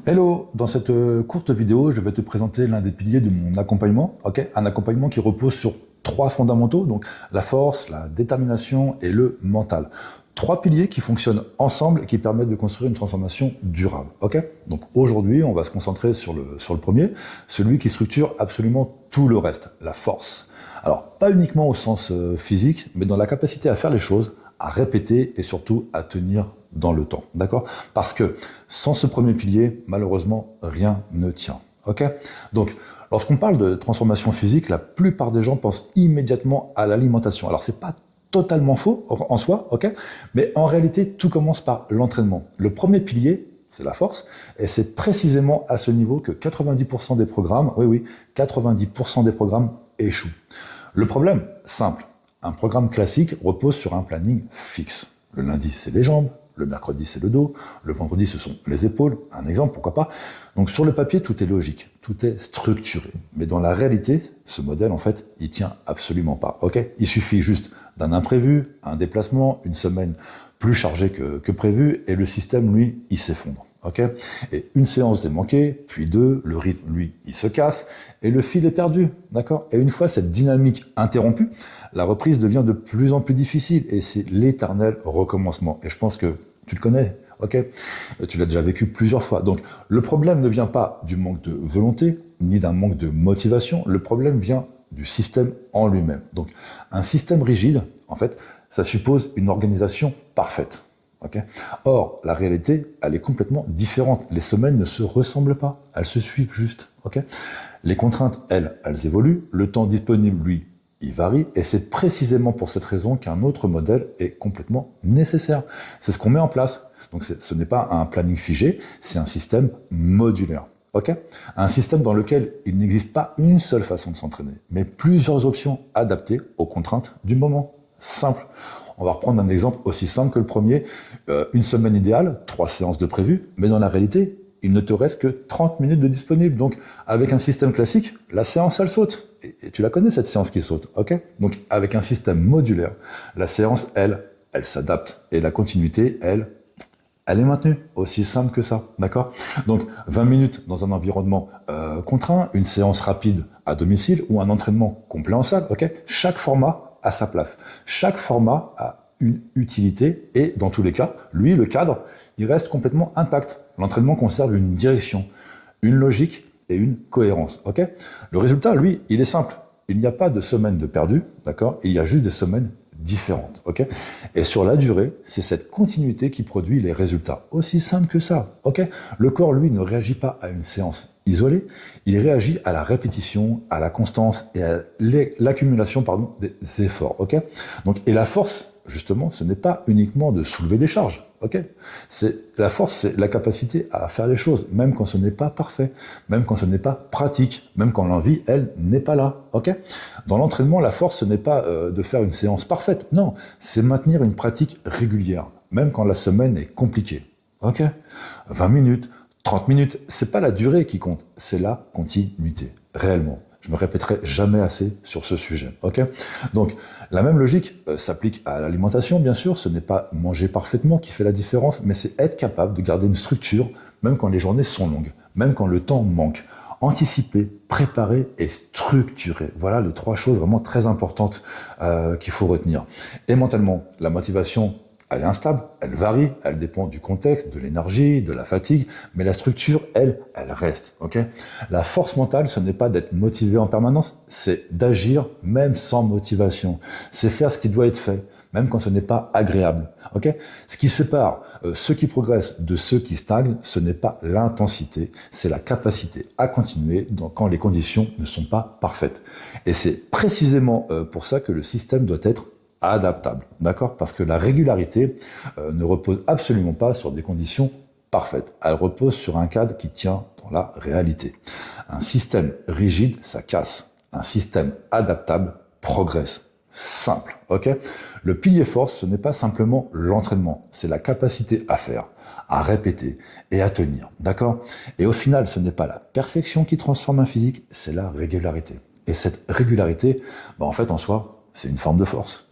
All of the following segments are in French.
Hello, dans cette courte vidéo, je vais te présenter l'un des piliers de mon accompagnement. Un accompagnement qui repose sur trois fondamentaux, donc la force, la détermination et le mental. Trois piliers qui fonctionnent ensemble et qui permettent de construire une transformation durable. Donc aujourd'hui, on va se concentrer sur le premier, celui qui structure absolument tout le reste, la force. Alors, pas uniquement au sens physique, mais dans la capacité à faire les choses, à répéter et surtout à tenir dans le temps, d'accord? Parce que sans ce premier pilier, malheureusement, rien ne tient, Donc, lorsqu'on parle de transformation physique, la plupart des gens pensent immédiatement à l'alimentation. Alors, c'est pas totalement faux en soi, Mais en réalité, tout commence par l'entraînement. Le premier pilier, c'est la force, et c'est précisément à ce niveau que 90% des programmes, 90% des programmes échouent. Le problème, simple. Un programme classique repose sur un planning fixe. Le lundi, c'est les jambes. Le mercredi, c'est le dos. Le vendredi, ce sont les épaules. Un exemple, pourquoi pas. Donc, sur le papier, tout est logique. Tout est structuré. Mais dans la réalité, ce modèle, en fait, il tient absolument pas. Il suffit juste d'un imprévu, un déplacement, une semaine plus chargée que prévu, et le système, lui, il s'effondre. Et une séance est manquée, puis deux, le rythme, lui, il se casse, et le fil est perdu, d'accord? Et une fois cette dynamique interrompue, la reprise devient de plus en plus difficile, et c'est l'éternel recommencement. Et je pense que tu le connais, Tu l'as déjà vécu plusieurs fois. Donc, le problème ne vient pas du manque de volonté, ni d'un manque de motivation, le problème vient du système en lui-même. Donc, un système rigide, en fait, ça suppose une organisation parfaite. Or, la réalité, elle est complètement différente. Les semaines ne se ressemblent pas, elles se suivent juste. Les contraintes, elles évoluent. Le temps disponible, lui, il varie. Et c'est précisément pour cette raison qu'un autre modèle est complètement nécessaire. C'est ce qu'on met en place. Donc, ce n'est pas un planning figé, c'est un système modulaire. Un système dans lequel il n'existe pas une seule façon de s'entraîner, mais plusieurs options adaptées aux contraintes du moment. Simple. On va reprendre un exemple aussi simple que le premier. Une semaine idéale, 3 séances de prévues, mais dans la réalité, il ne te reste que 30 minutes de disponible. Donc, avec un système classique, la séance, elle saute. Et tu la connais, cette séance qui saute, Donc, avec un système modulaire, la séance, elle s'adapte. Et la continuité, elle est maintenue. Aussi simple que ça, d'accord? Donc, 20 minutes dans un environnement contraint, une séance rapide à domicile ou un entraînement complet en salle, Chaque format à sa place. Chaque format a une utilité et, dans tous les cas, lui, le cadre, il reste complètement intact. L'entraînement conserve une direction, une logique et une cohérence. Le résultat, lui, il est simple. Il n'y a pas de semaine de perdu, d'accord? Il y a juste des semaines différentes. Et sur la durée, c'est cette continuité qui produit les résultats. Aussi simple que ça. Le corps, lui, ne réagit pas à une séance isolé, il réagit à la répétition, à la constance et à l'accumulation des efforts. Donc, et la force, justement, ce n'est pas uniquement de soulever des charges. La force, c'est la capacité à faire les choses, même quand ce n'est pas parfait, même quand ce n'est pas pratique, même quand l'envie, elle, n'est pas là. Dans l'entraînement, la force, ce n'est pas de faire une séance parfaite. Non, c'est maintenir une pratique régulière, même quand la semaine est compliquée. 20 minutes, 30 minutes, c'est pas la durée qui compte, c'est la continuité, réellement. Je me répéterai jamais assez sur ce sujet, Donc, la même logique s'applique à l'alimentation, bien sûr. Ce n'est pas manger parfaitement qui fait la différence, mais c'est être capable de garder une structure, même quand les journées sont longues, même quand le temps manque. Anticiper, préparer et structurer. Voilà les 3 choses vraiment très importantes qu'il faut retenir. Et mentalement, la motivation, elle est instable, elle varie, elle dépend du contexte, de l'énergie, de la fatigue, mais la structure, elle reste. La force mentale, ce n'est pas d'être motivé en permanence, c'est d'agir même sans motivation. C'est faire ce qui doit être fait, même quand ce n'est pas agréable. Ce qui sépare ceux qui progressent de ceux qui stagnent, ce n'est pas l'intensité, c'est la capacité à continuer quand les conditions ne sont pas parfaites. Et c'est précisément pour ça que le système doit être adaptable, d'accord? Parce que la régularité ne repose absolument pas sur des conditions parfaites. Elle repose sur un cadre qui tient dans la réalité. Un système rigide, ça casse. Un système adaptable progresse. Simple, Le pilier force, ce n'est pas simplement l'entraînement, c'est la capacité à faire, à répéter et à tenir, d'accord? Et au final, ce n'est pas la perfection qui transforme un physique, c'est la régularité. Et cette régularité, en fait, en soi, c'est une forme de force.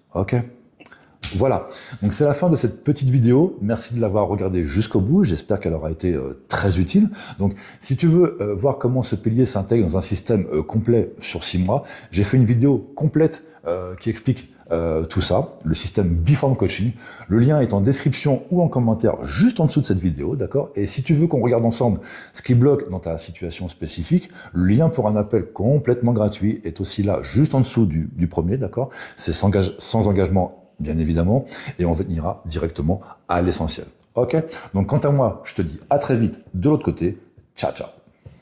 Voilà, donc c'est la fin de cette petite vidéo. Merci de l'avoir regardée jusqu'au bout. J'espère qu'elle aura été très utile. Donc, si tu veux voir comment ce pilier s'intègre dans un système complet sur 6 mois, j'ai fait une vidéo complète qui explique tout ça, le système Beform Coaching. Le lien est en description ou en commentaire juste en dessous de cette vidéo, d'accord? Et si tu veux qu'on regarde ensemble ce qui bloque dans ta situation spécifique, le lien pour un appel complètement gratuit est aussi là, juste en dessous du premier, d'accord? C'est sans engagement, bien évidemment, et on ira directement à l'essentiel. Ok? Donc quant à moi, je te dis à très vite de l'autre côté. Ciao, ciao.